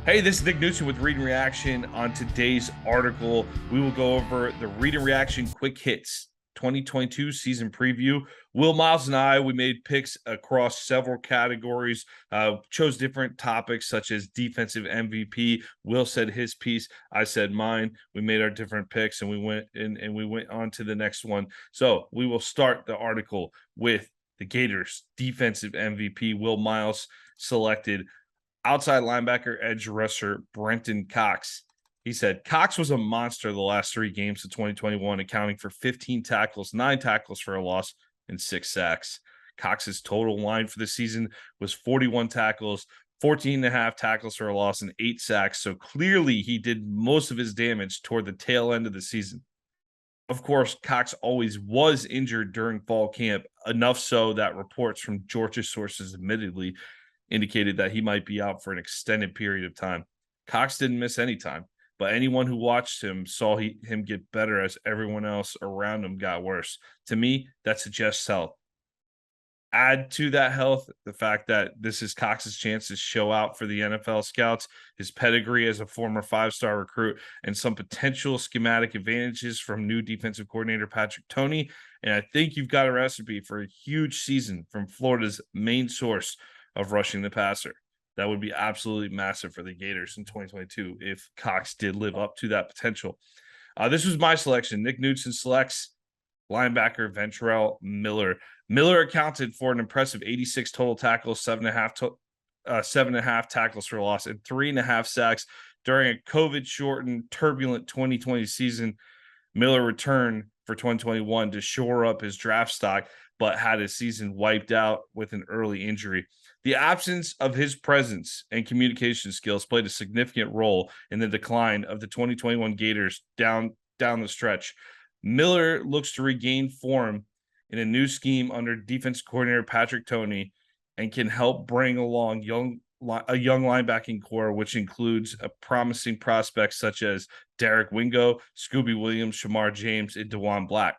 Hey, this is Nick Knudsen with Read and Reaction. On today's article, we will go over the Read and Reaction Quick Hits 2022 season preview. Will Miles and I, we made picks across several categories, chose different topics such as defensive MVP. Will said his piece, I said mine. We made our different picks and we went on to the next one. So we will start the article with the Gators Defensive MVP. Will Miles selected outside linebacker, edge rusher Brenton Cox. He said Cox was a monster the last 3 games of 2021, accounting for 15 tackles, 9 tackles for a loss, and 6 sacks. Cox's total line for the season was 41 tackles, 14 and a half tackles for a loss, and 8 sacks. So clearly he did most of his damage toward the tail end of the season. Of course, Cox always was injured during fall camp, enough so that reports from Georgia sources admittedly indicated that he might be out for an extended period of time. Cox didn't miss any time, but anyone who watched him saw him get better as everyone else around him got worse. To me, that suggests health. Add to that health the fact that this is Cox's chance to show out for the NFL scouts, his pedigree as a former 5-star recruit, and some potential schematic advantages from new defensive coordinator Patrick Toney. And I think you've got a recipe for a huge season from Florida's main source of rushing the passer. That would be absolutely massive for the Gators in 2022 if Cox did live up to that potential. This was my selection. Nick Knudsen selects linebacker Ventrell Miller. Miller accounted for an impressive 86 total tackles, 7.5 tackles for loss, and 3.5 sacks during a COVID-shortened, turbulent 2020 season. Miller returned for 2021 to shore up his draft stock, but had his season wiped out with an early injury. The absence of his presence and communication skills played a significant role in the decline of the 2021 Gators down the stretch. Miller looks to regain form in a new scheme under defense coordinator Patrick Toney and can help bring along a young linebacking core, which includes a promising prospects such as Derek Wingo, Scooby Williams, Shamar James, and DeJuan Black.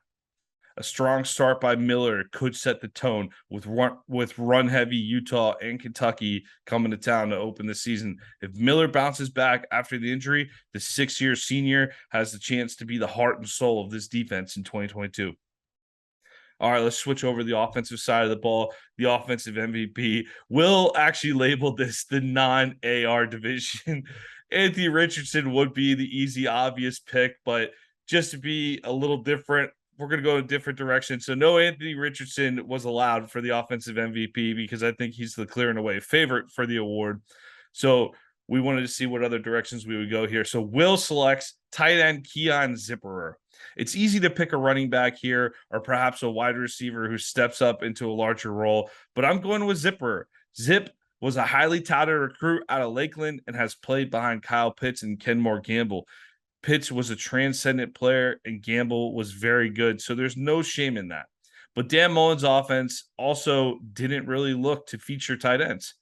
A strong start by Miller could set the tone with run-heavy Utah and Kentucky coming to town to open the season. If Miller bounces back after the injury, the 6-year senior has the chance to be the heart and soul of this defense in 2022. All right, let's switch over to the offensive side of the ball. The offensive MVP. Will actually labeled this the non-AR division. Anthony Richardson would be the easy, obvious pick, but just to be a little different, we're going to go in a different direction. So no Anthony Richardson was allowed for the offensive MVP because I think he's the clear and away favorite for the award. So we wanted to see what other directions we would go here. So Will selects tight end Keon Zipperer. It's easy to pick a running back here or perhaps a wide receiver who steps up into a larger role, but I'm going with Zipperer. Zip was a highly touted recruit out of Lakeland and has played behind Kyle Pitts and Kenmore Gamble. Pitts was a transcendent player and Gamble was very good, so there's no shame in that. But Dan Mullen's offense also didn't really look to feature tight ends.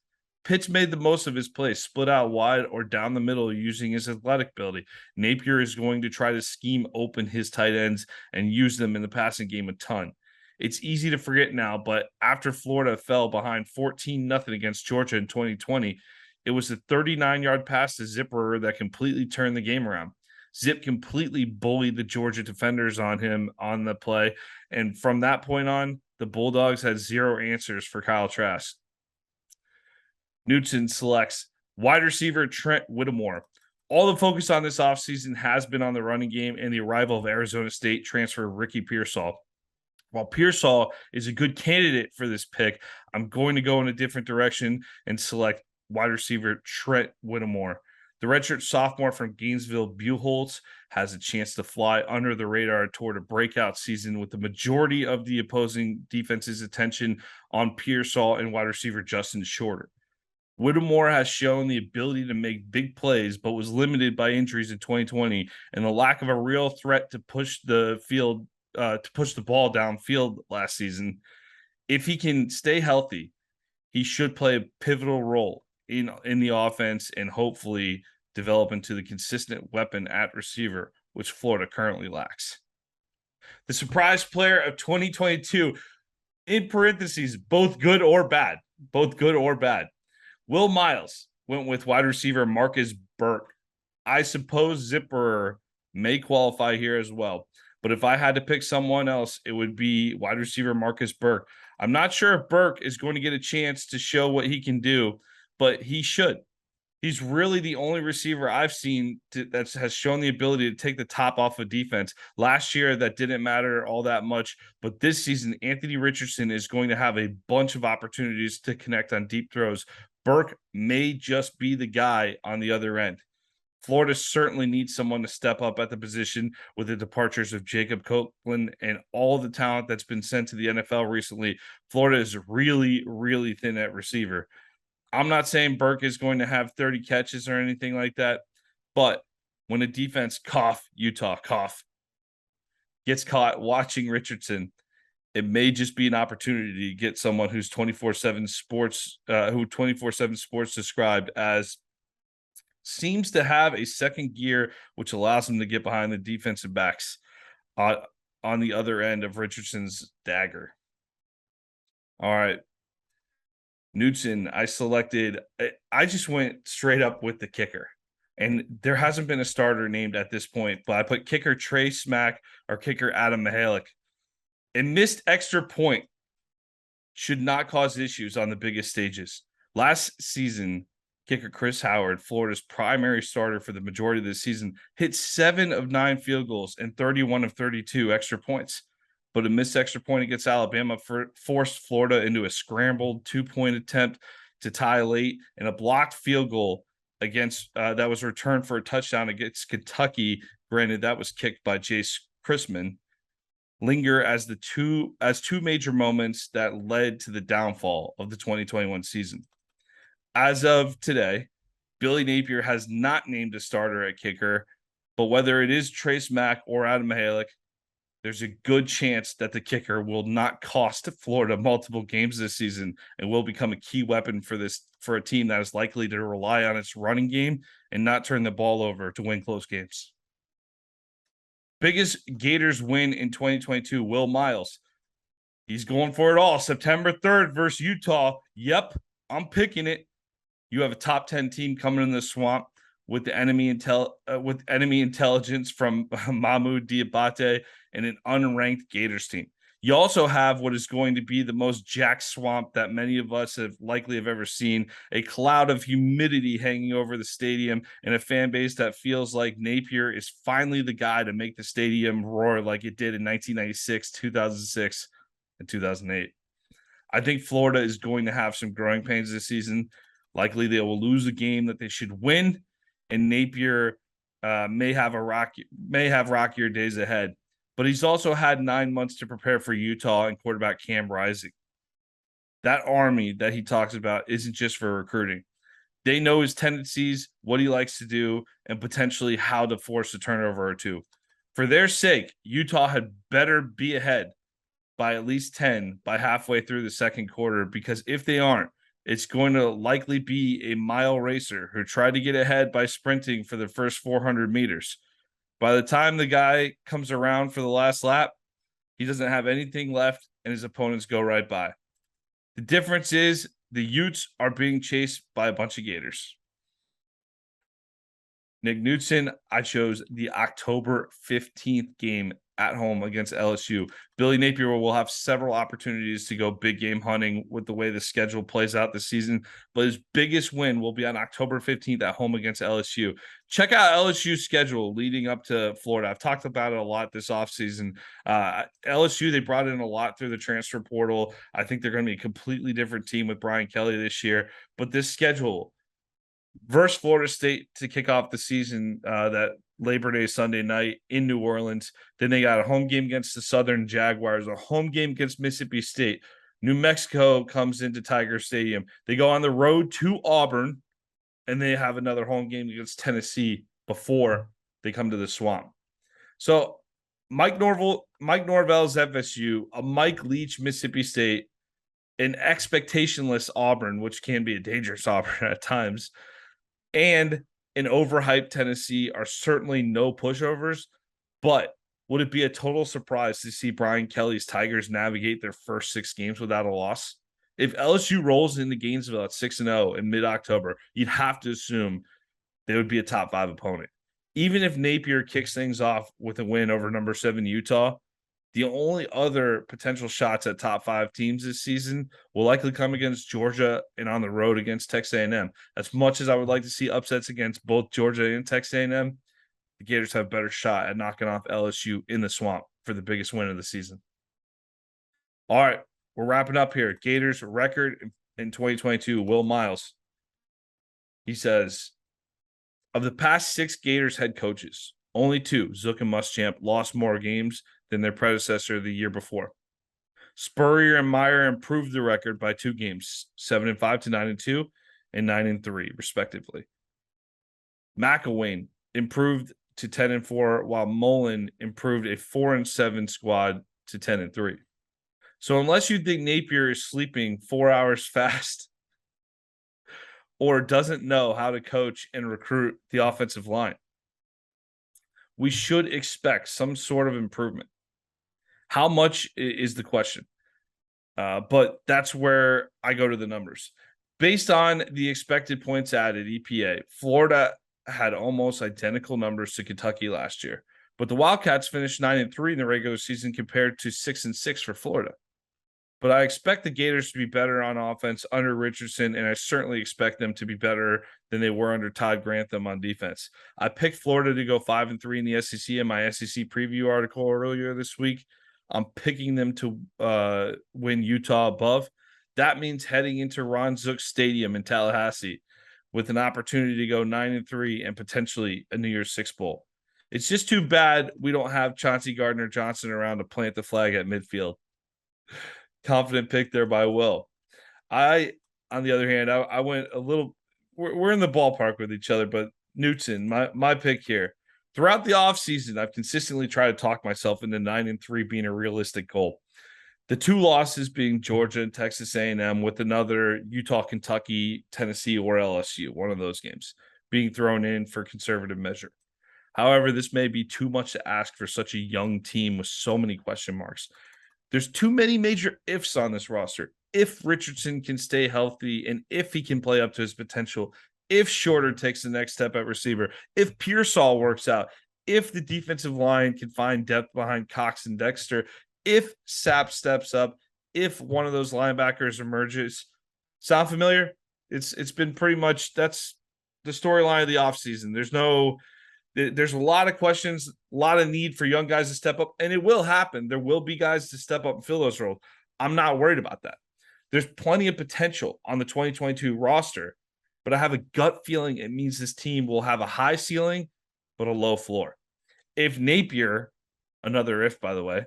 Pitts made the most of his play, split out wide or down the middle using his athletic ability. Napier is going to try to scheme open his tight ends and use them in the passing game a ton. It's easy to forget now, but after Florida fell behind 14-0 against Georgia in 2020, it was the 39-yard pass to Zipperer that completely turned the game around. Zip completely bullied the Georgia defenders on him on the play. And from that point on, the Bulldogs had zero answers for Kyle Trask. Knudsen selects wide receiver Trent Whittamore. All the focus on this offseason has been on the running game and the arrival of Arizona State transfer Ricky Pearsall. While Pearsall is a good candidate for this pick, I'm going to go in a different direction and select wide receiver Trent Whittamore. The redshirt sophomore from Gainesville, Buchholz, has a chance to fly under the radar toward a breakout season with the majority of the opposing defense's attention on Pearsall and wide receiver Justin Shorter. Whittemore has shown the ability to make big plays, but was limited by injuries in 2020 and the lack of a real threat to push the ball downfield last season. If he can stay healthy, he should play a pivotal role in the offense and hopefully develop into the consistent weapon at receiver, which Florida currently lacks. The surprise player of 2022, in parentheses, both good or bad. Will Miles went with wide receiver Marcus Burke. I suppose Zipper may qualify here as well. But if I had to pick someone else, it would be wide receiver Marcus Burke. I'm not sure if Burke is going to get a chance to show what he can do, but he should. He's really the only receiver I've seen that has shown the ability to take the top off of defense. Last year, that didn't matter all that much, but this season, Anthony Richardson is going to have a bunch of opportunities to connect on deep throws. Burke may just be the guy on the other end. Florida certainly needs someone to step up at the position with the departures of Jacob Copeland and all the talent that's been sent to the NFL recently. Florida is really, really thin at receiver. I'm not saying Burke is going to have 30 catches or anything like that, but when a defense Utah gets caught watching Richardson, it may just be an opportunity to get someone who's 24/7 sports, who 24/7 sports described as seems to have a second gear, which allows him to get behind the defensive backs on the other end of Richardson's dagger. All right. Knudsen, I just went straight up with the kicker. And there hasn't been a starter named at this point, but I put kicker Trey Smack or kicker Adam Mihalik. A missed extra point should not cause issues on the biggest stages. Last season, kicker Chris Howard, Florida's primary starter for the majority of the season, hit 7 of 9 field goals and 31 of 32 extra points. But a missed extra point against Alabama forced Florida into a scrambled 2-point attempt to tie late, and a blocked field goal against that was returned for a touchdown against Kentucky. Granted, that was kicked by Jace Chrisman. Linger as two major moments that led to the downfall of the 2021 season. As of today, Billy Napier has not named a starter at kicker, but whether it is Trace Mack or Adam Mihalik, there's a good chance that the kicker will not cost Florida multiple games this season and will become a key weapon for a team that is likely to rely on its running game and not turn the ball over to win close games. Biggest Gators win in 2022, Will Miles. He's going for it all. September 3rd versus Utah. Yep, I'm picking it. You have a top 10 team coming in the swamp with the enemy intelligence from Mahmoud Diabate and an unranked Gators team. You also have what is going to be the most jacked swamp that many of us have ever seen, a cloud of humidity hanging over the stadium and a fan base that feels like Napier is finally the guy to make the stadium roar like it did in 1996, 2006, and 2008. I think Florida is going to have some growing pains this season. Likely they will lose a game that they should win, and Napier may have rockier days ahead. But he's also had 9 months to prepare for Utah and quarterback Cam Rising. That army that he talks about isn't just for recruiting. They know his tendencies, what he likes to do, and potentially how to force a turnover or two. For their sake, Utah had better be ahead by at least 10 by halfway through the second quarter, because if they aren't, it's going to likely be a mile racer who tried to get ahead by sprinting for the first 400 meters. By the time the guy comes around for the last lap, he doesn't have anything left and his opponents go right by. The difference is the Utes are being chased by a bunch of Gators. Nick Knudsen, I chose the October 15th game at home against LSU. Billy Napier will have several opportunities to go big game hunting with the way the schedule plays out this season, but his biggest win will be on October 15th at home against LSU. Check out LSU's schedule leading up to Florida. I've talked about it a lot this offseason. LSU, they brought in a lot through the transfer portal. I think they're going to be a completely different team with Brian Kelly this year, but this schedule versus Florida State to kick off the season, that Labor Day Sunday night in New Orleans. Then they got a home game against the Southern Jaguars, a home game against Mississippi State. New Mexico comes into Tiger Stadium. They go on the road to Auburn, and they have another home game against Tennessee before they come to the Swamp. So Mike Norvell's FSU, a Mike Leach Mississippi State, an expectationless Auburn, which can be a dangerous Auburn at times, and an overhyped Tennessee are certainly no pushovers, but would it be a total surprise to see Brian Kelly's Tigers navigate their first 6 games without a loss? If LSU rolls into Gainesville at 6-0 in mid-October, you'd have to assume they would be a top 5 opponent. Even if Napier kicks things off with a win over number 7 Utah, the only other potential shots at top 5 teams this season will likely come against Georgia and on the road against Texas A&M. As much as I would like to see upsets against both Georgia and Texas A&M, the Gators have a better shot at knocking off LSU in the swamp for the biggest win of the season. All right, we're wrapping up here. Gators record in 2022, Will Miles. He says, of the past 6 Gators head coaches, only 2, Zook and Muschamp, lost more games than their predecessor the year before. Spurrier and Meyer improved the record by 2 games, 7-5 to 9-2 and 9-3, respectively. McElwain improved to 10-4, while Mullen improved a 4-7 squad to 10-3. So unless you think Napier is sleeping 4 hours fast or doesn't know how to coach and recruit the offensive line, we should expect some sort of improvement. How much is the question? But that's where I go to the numbers. Based on the expected points added, EPA, Florida had almost identical numbers to Kentucky last year, but the Wildcats finished 9-3 in the regular season compared to 6-6 for Florida. But I expect the Gators to be better on offense under Richardson, and I certainly expect them to be better than they were under Todd Grantham on defense. I picked Florida to go 5-3 in the SEC in my SEC preview article earlier this week. I'm picking them to win Utah above. That means heading into Ron Zook Stadium in Tallahassee with an opportunity to go 9-3 and potentially a New Year's Six bowl. It's just too bad we don't have Chauncey Gardner-Johnson around to plant the flag at midfield. Confident pick there by Will. On the other hand, I went a little. We're in the ballpark with each other, but Knudsen, my pick here. Throughout the offseason, I've consistently tried to talk myself into 9-3 being a realistic goal. The 2 losses being Georgia and Texas A&M, with another Utah, Kentucky, Tennessee, or LSU, one of those games, being thrown in for conservative measure. However, this may be too much to ask for such a young team with so many question marks. There's too many major ifs on this roster. If Richardson can stay healthy and if he can play up to his potential, if Shorter takes the next step at receiver, if Pearsall works out, if the defensive line can find depth behind Cox and Dexter, if Sapp steps up, if one of those linebackers emerges. Sound familiar? It's been pretty much, that's the storyline of the offseason. There's a lot of questions, a lot of need for young guys to step up, and it will happen. There will be guys to step up and fill those roles. I'm not worried about that. There's plenty of potential on the 2022 roster, but I have a gut feeling it means this team will have a high ceiling, but a low floor. If Napier, another if, by the way,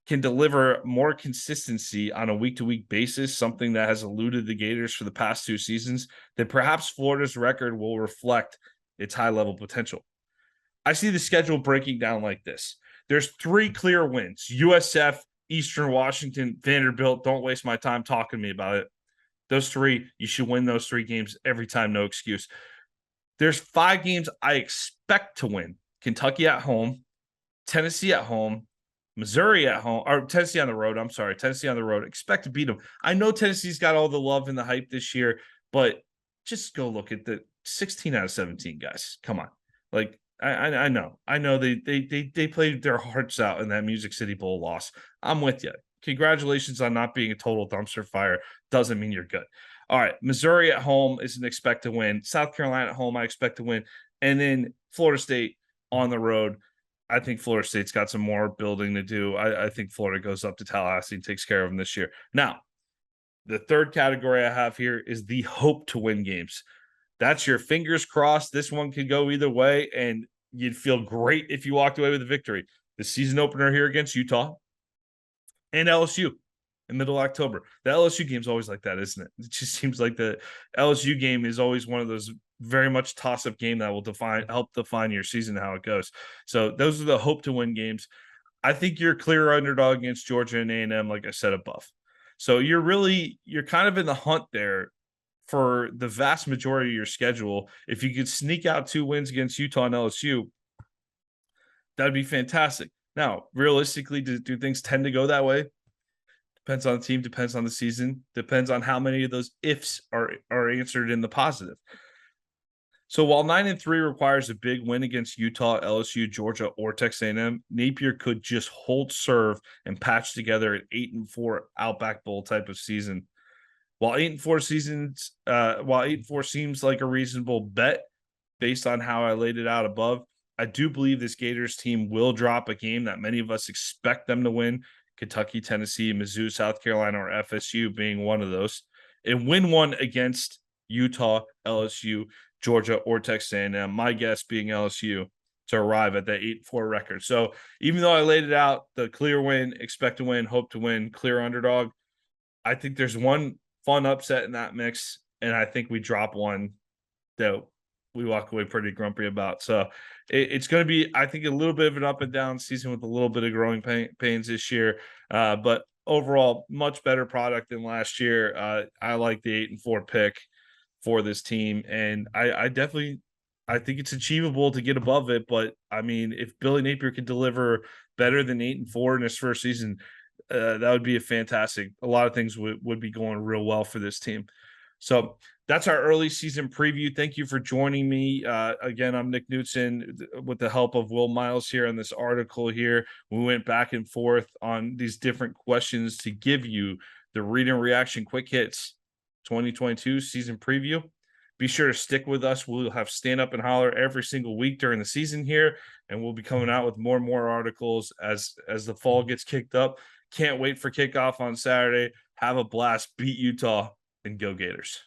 can deliver more consistency on a week-to-week basis, something that has eluded the Gators for the past 2 seasons, then perhaps Florida's record will reflect its high-level potential. I see the schedule breaking down like this. There's 3 clear wins: USF, Eastern Washington, Vanderbilt. Don't waste my time talking to me about it. Those 3, you should win those 3 games every time, no excuse. There's 5 games I expect to win: Kentucky at home, Tennessee at home, Missouri at home, or Tennessee on the road. I'm sorry, Tennessee on the road. Expect to beat them. I know Tennessee's got all the love and the hype this year, but just go look at the 16 out of 17 guys. Come on. Like, I know they played their hearts out in that Music City Bowl loss. I'm with you. Congratulations on not being a total dumpster fire. Doesn't mean you're good. All right, Missouri at home is an expect to win. South Carolina at home, I expect to win. And then Florida State on the road. I think Florida State's got some more building to do. I think Florida goes up to Tallahassee and takes care of them this year. Now, the third category I have here is the hope to win games. That's your fingers crossed. This one could go either way, and you'd feel great if you walked away with a victory. The season opener here against Utah and LSU in middle October. The LSU game's always like that, isn't it? It just seems like the LSU game is always one of those very much toss-up game that will help define your season, how it goes. So those are the hope to win games. I think you're clear underdog against Georgia and A&M, like I said above. So you're kind of in the hunt there for the vast majority of your schedule. If you could sneak out 2 wins against Utah and LSU, that'd be fantastic. Now, realistically, do things tend to go that way? Depends on the team, depends on the season, depends on how many of those ifs are answered in the positive. So while 9-3 requires a big win against Utah, LSU, Georgia, or Texas A&M, Napier could just hold serve and patch together an 8-4 Outback Bowl type of season. While 8-4 seems like a reasonable bet based on how I laid it out above, I do believe this Gators team will drop a game that many of us expect them to win. Kentucky, Tennessee, Mizzou, South Carolina, or FSU being one of those, and win one against Utah, LSU, Georgia, or Texas A&M. My guess being LSU to arrive at that 8-4 record. So even though I laid it out, the clear win, expect to win, hope to win, clear underdog, I think there's one fun upset in that mix, and I think we drop one that we walk away pretty grumpy about. So it's going to be, I think, a little bit of an up and down season with a little bit of growing pains this year. But overall, much better product than last year. I like the 8-4 pick for this team, and I definitely, I think it's achievable to get above it. But I mean, if Billy Napier could deliver better than 8-4 in his first season, that would be a lot of things would be going real well for this team. So that's our early season preview. Thank you for joining me. Again, I'm Nick Knudsen with the help of Will Miles here on this article here. We went back and forth on these different questions to give you the read and reaction quick hits 2022 season preview. Be sure to stick with us. We'll have stand up and holler every single week during the season here, and we'll be coming out with more and more articles as the fall gets kicked up. Can't wait for kickoff on Saturday. Have a blast. Beat Utah and go Gators.